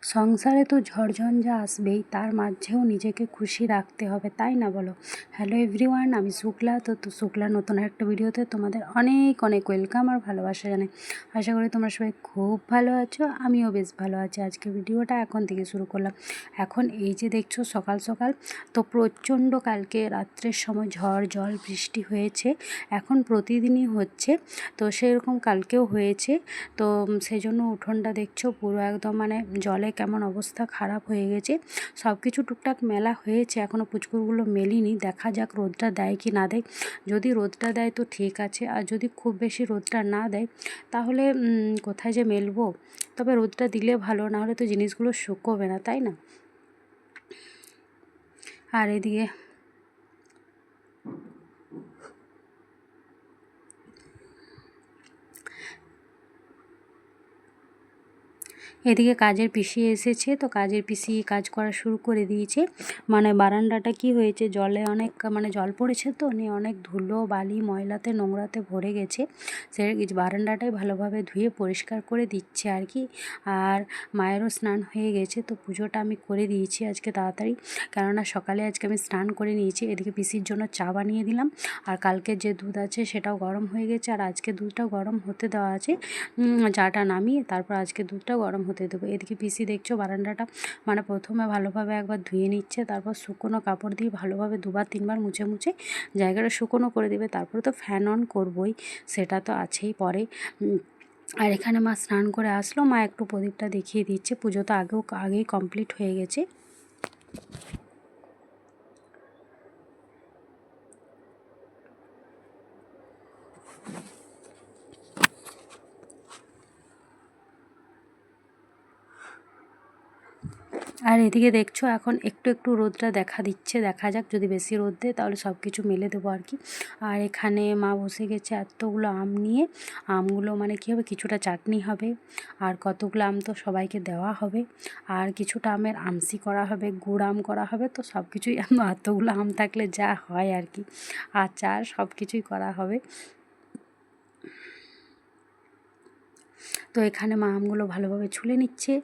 সংসারে তো ঝড়ঝঞ্ঝা আসবেই, তার মাঝেও নিজেকে খুশি রাখতে হবে, তাই না বলো? হ্যালো এভরিওয়ান, আমি শুক্লা। তো শুক্লা নতুন একটা ভিডিওতে তোমাদের অনেক অনেক ওয়েলকাম আর ভালোবাসা জানাই। আশা করি তোমরা সবাই খুব ভালো আছো, আমিও বেশ ভালো আছি। আজকে ভিডিওটা এখন থেকে শুরু করলাম। এখন এই যে দেখছো সকাল সকাল তো প্রচণ্ড কালকে রাত্রের সময় ঝড় জল বৃষ্টি হয়েছে, এখন প্রতিদিনই হচ্ছে। তো সেরকম কালকেও হয়েছে। তো সেই জন্য উঠোনটা দেখছো পুরো একদম মানে জলে কেমন অবস্থা খারাপ হয়ে গেছে। সব কিছু টুকটাক মেলা হয়েছে, এখনও পুচকুরগুলো মেলিনি, দেখা যাক রোদটা দেয় কি না দেয়। যদি রোদটা দেয় তো ঠিক আছে, আর যদি খুব বেশি রোদটা না দেয় তাহলে কোথায় যে মেলবো। তবে রোদটা দিলে ভালো, না হলে তো জিনিসগুলো শুকোবে না, তাই না? আর এদিকে এদিকে কাজের পিসি এসেছে, তো কাজের পিসি কাজ করা শুরু করে দিয়েছে। মানে বারান্দাটা কি হয়েছে, জলে অনেক মানে জল পড়েছে, তো নিয়ে অনেক ধুলো বালি ময়লাতে নোংরাতে ভরে গেছে। সে বারান্দাটাই ভালোভাবে ধুয়ে পরিষ্কার করে দিচ্ছে আর কি। আর মায়েরও স্নান হয়ে গেছে, তো পুজোটা আমি করে দিয়েছি আজকে তাড়াতাড়ি, কেননা সকালে আজকে আমি স্নান করে নিয়েছি। এদিকে পিসির জন্য চা বানিয়ে দিলাম, আর কালকে যে দুধ আছে সেটাও গরম হয়ে গেছে, আর আজকে দুধটাও গরম হতে দেওয়া আছে। চাটা নামিয়ে তারপর আজকে দুধটা গরম হতে দেবো। এদিকে পিসি দেখছো বারান্দাটা মানে প্রথমে ভালোভাবে একবার ধুয়ে নিচ্ছে, তারপর শুকনো কাপড় দিয়ে ভালোভাবে দুবার তিনবার মুছে মুছে জায়গাটা শুকনো করে দেবে। তারপরে তো ফ্যান অন করবই, সেটা তো আছেই পরে। আর এখানে মা স্নান করে আসলো, মা একটু প্রদীপটা দেখিয়ে দিচ্ছে। পুজো তো আগেই কমপ্লিট হয়ে গেছে। আর এদিকে দেখছো এখন একটু একটু রোদটা দেখা দিচ্ছে, দেখা যাক যদি বেশি রোদ দেয় তাহলে সব কিছু মেলে দেবো আর কি। আর এখানে মা বসে গেছে এতগুলো আম নিয়ে। আমগুলো মানে কী হবে, কিছুটা চাটনি হবে, আর কতগুলো আম তো সবাইকে দেওয়া হবে, আর কিছুটা আমের আমসি করা হবে, গুড় আম করা হবে। তো সব কিছুই এতগুলো আম থাকলে যা হয় আর কি, আচার সব কিছুই করা হবে। তো এখানে মা আমগুলো ভালোভাবে ছুলে নিচ্ছে।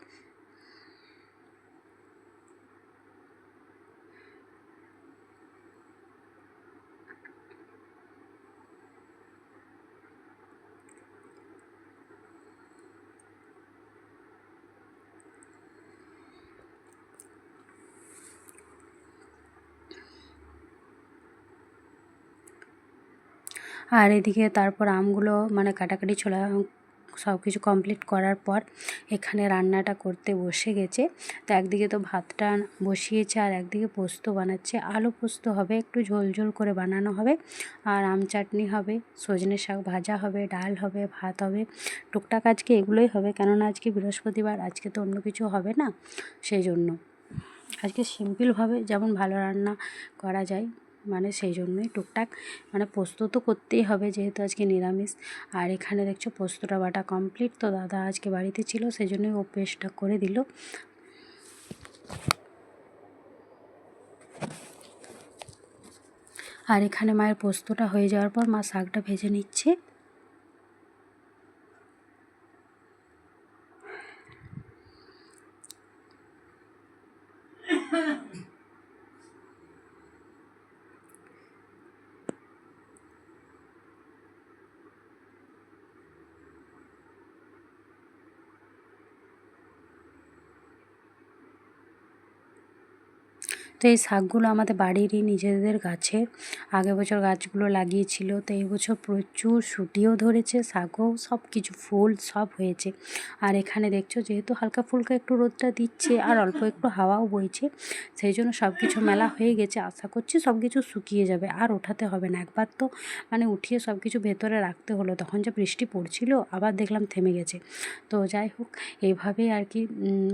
আর এদিকে তারপর আমগুলো মানে কাটাকাটি ছোলা সব কিছু কমপ্লিট করার পর এখানে রান্নাটা করতে বসে গেছে। তো একদিকে তো ভাতটা বসিয়েছে, আর একদিকে পোস্ত বানাচ্ছে। আলু পোস্ত হবে, একটু ঝোল ঝোল করে বানানো হবে, আর আম চাটনি হবে, সজনে শাক ভাজা হবে, ডাল হবে, ভাত হবে। টুকটাক আজকে এগুলোই হবে, কেননা আজকে বৃহস্পতিবার, আজকে তো অন্য কিছু হবে না, সেই জন্য আজকে সিম্পলভাবে যেমন ভালো রান্না করা যায়, মানে সেই জন্যই টুকটাক মানে পোস্ত তো করতেই হবে যেহেতু আজকে নিরামিষ। আর এখানে দেখছো পোস্তটা বাটা কমপ্লিট। তো দাদা আজকে বাড়িতে ছিল, সেই জন্যই ও পেস্টটা করে দিল। আর এখানে মায়ের পোস্তটা হয়ে যাওয়ার পর মা শাকটা ভেজে নিচ্ছে। তো এই শাকগুলো আমাদের বাড়িরই নিজেদের গাছের, আগের বছর গাছগুলো লাগিয়েছিল, তো এই বছর প্রচুর শুটিও ধরেছে, শাকও সব কিছু ফুল সব হয়েছে। আর এখানে দেখছো যেহেতু হালকা ফুলকা একটু রোদটা দিচ্ছে আর অল্প একটু হাওয়াও বইছে, সেই জন্য সব কিছু মেলা হয়ে গেছে। আশা করছি সব কিছু শুকিয়ে যাবে, আর ওঠাতে হবে না। একবার তো মানে উঠিয়ে সব কিছু ভেতরে রাখতে হলো, তখন যে বৃষ্টি পড়ছিল আবার দেখলাম থেমে গেছে। তো যাই হোক, এইভাবেই আর কি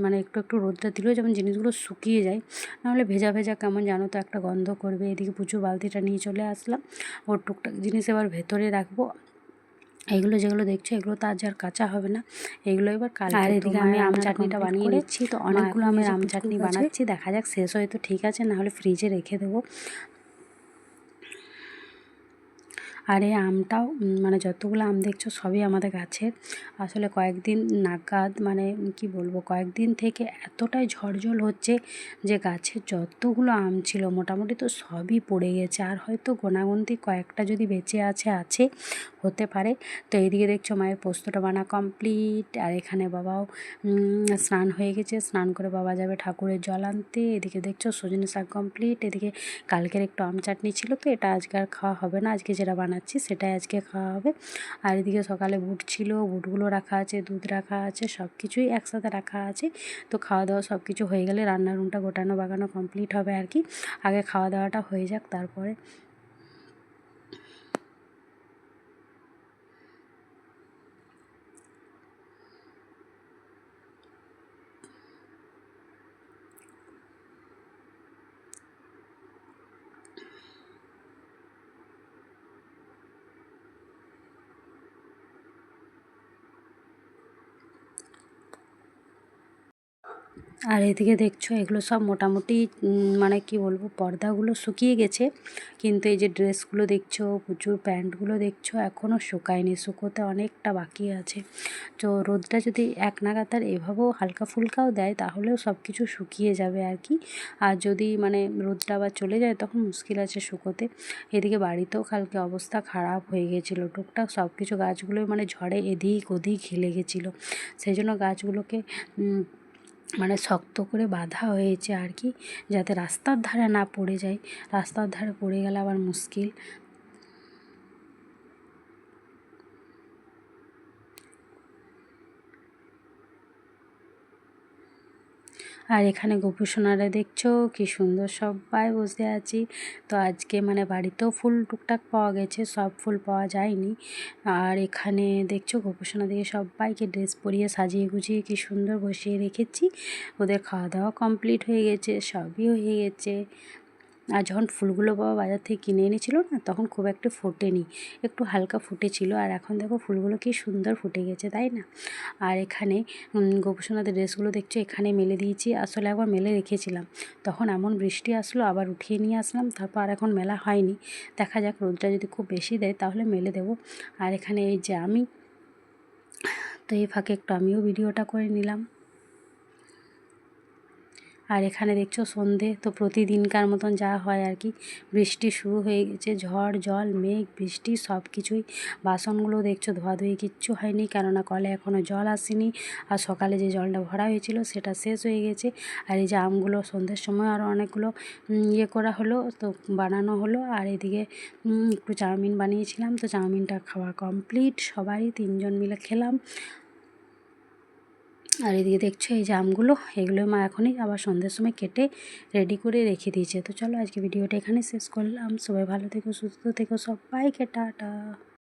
মানে একটু একটু রোদটা দিলেও যেমন জিনিসগুলো শুকিয়ে যায়, নাহলে ভেজা ভেজা কেমন জানো তো একটা গন্ধ করবে। এদিকে পুজো বালতিটা নিয়ে চলে আসলাম, ওর টুকটাক জিনিস এবার ভেতরে রাখবো। এগুলো যেগুলো দেখছো এগুলো তো আজ আর কাঁচা হবে না, এগুলো এবার কাল। আর এদিকে আমি আম চাটনিটা বানিয়ে নিচ্ছি, তো অনেকগুলো আমের আম চাটনি বানাচ্ছি, দেখা যাক শেষ হয় তো ঠিক আছে, নাহলে ফ্রিজে রেখে দেবো। আর এই আমটাও মানে যতগুলো আম দেখছো সবই আমাদের গাছের। আসলে কয়েকদিন নাগাদ মানে কি বলবো, কয়েকদিন থেকে এতটাই ঝড় জল হচ্ছে যে গাছের যতগুলো আম ছিল মোটামুটি তো সবই পড়ে গেছে, আর হয়তো গোনাগুনতি কয়েকটা যদি বেঁচে আছে হতে পারে। তো এইদিকে দেখছো মায়ের পোস্তটা বানা কমপ্লিট, আর এখানে বাবাও স্নান হয়ে গেছে, স্নান করে বাবা যাবে ঠাকুরের জল আনতে। এদিকে দেখছো সজনে শাক কমপ্লিট, এদিকে কালকের একটু আম চাটনি ছিল, তো এটা আজকে আর খাওয়া হবে না, আজকে যেটা বানাচ্ছি সেটাই আজকে খাওয়া হবে। আর এদিকে সকালে বুট ছিল, বুটগুলো রাখা আছে, দুধ রাখা আছে, সব কিছুই একসাথে রাখা আছে। তো খাওয়া দাওয়া সব কিছু হয়ে গেলে রান্নার রুমটা গোটানো বাগানো কমপ্লিট হবে আর কি। আগে খাওয়া দাওয়াটা হয়ে যাক তারপরে। আর এদিকে দেখছো এগুলো সব মোটামুটি মানে কি বলবো, পর্দাগুলো শুকিয়ে গেছে, কিন্তু এই যে ড্রেসগুলো দেখছো, প্রচুর প্যান্টগুলো দেখছো এখনও শুকায়নি, শুকোতে অনেকটা বাকি আছে। তো রোদটা যদি এক নাগাতার এভাবেও হালকা ফুলকাও দেয় তাহলেও সব কিছু শুকিয়ে যাবে আর কি। আর যদি মানে রোদটা আবার চলে যায় তখন মুশকিল আছে শুকোতে। এদিকে বাড়িতেও কালকে অবস্থা খারাপ হয়ে গেছিলো, টুকটাক সব কিছু গাছগুলোই মানে ঝড়ে এদিক ওদিক হেলে গেছিলো, সেই জন্য গাছগুলোকে মানে শক্ত করে বাঁধা হয়েছে আর কি, যাতে রাস্তার ধারে না পড়ে যায়, রাস্তার ধারে পড়ে গেলে আবার মুশকিল। আর এখানে গোপুসোনারা দেখছো কি সুন্দর সবাই বসে আছি। তো আজকে মানে বাড়িতেও ফুল টুকটাক পাওয়া গেছে, সব ফুল পাওয়া যায়নি। আর এখানে দেখছো গোপুসোনা দিয়ে সবাইকে ড্রেস পরিয়ে সাজিয়ে গুছিয়ে কি সুন্দর বসিয়ে রেখেছি। ওদের খাওয়া দাওয়া কমপ্লিট হয়ে গেছে, সবই হয়ে গেছে। আর যখন ফুলগুলো বাবা বাজার থেকে কিনে এনেছিল না তখন খুব একটা ফোটেনি, একটু হালকা ফুটেছিল, আর এখন দেখো ফুলগুলো কি সুন্দর ফুটে গেছে, তাই না? আর এখানে গোপুসোনাদের ড্রেসগুলো দেখছো এখানে মেলে দিয়েছি, আসলে একবার মেলে রেখেছিলাম, তখন এমন বৃষ্টি আসলো আবার উঠিয়ে নিয়ে আসলাম, তারপর আর এখন মেলা হয়নি, দেখা যাক রোদটা যদি খুব বেশি দেয় তাহলে মেলে দেবো। আর এখানে এই যে আমি, তো এই ফাঁকে একটু আমিও ভিডিওটা করে নিলাম। আর এখানে দেখছো সন্ধে, তো প্রতিদিনকার মতন যা হয় আর কি, বৃষ্টি শুরু হয়ে গেছে, ঝড় জল মেঘ বৃষ্টি সব কিছুই। বাসনগুলো দেখছো ধোয়াধুয়ি কিচ্ছু হয়নি, কেননা কলে এখনও জল আসেনি, আর সকালে যে জলটা ভরা হয়েছিল সেটা শেষ হয়ে গেছে। আর এই যে আমগুলো সন্ধ্যের সময় আরও অনেকগুলো ইয়ে করা হলো, তো বানানো হলো। আর এদিকে একটু চাউমিন বানিয়েছিলাম, তো চাউমিনটা খাওয়া কমপ্লিট, সবারই 3জন মিলে খেলাম। আর এদিকে দেখছো এই যে আমগুলো, এগুলো মা এখনই আবার সন্ধ্যের সময় কেটে রেডি করে রেখে দিয়েছে। তো চলো আজকে ভিডিওটা এখানে শেষ করলাম, সবাই ভালো থেকো সুস্থ থেকো, সবাইকে টাটা।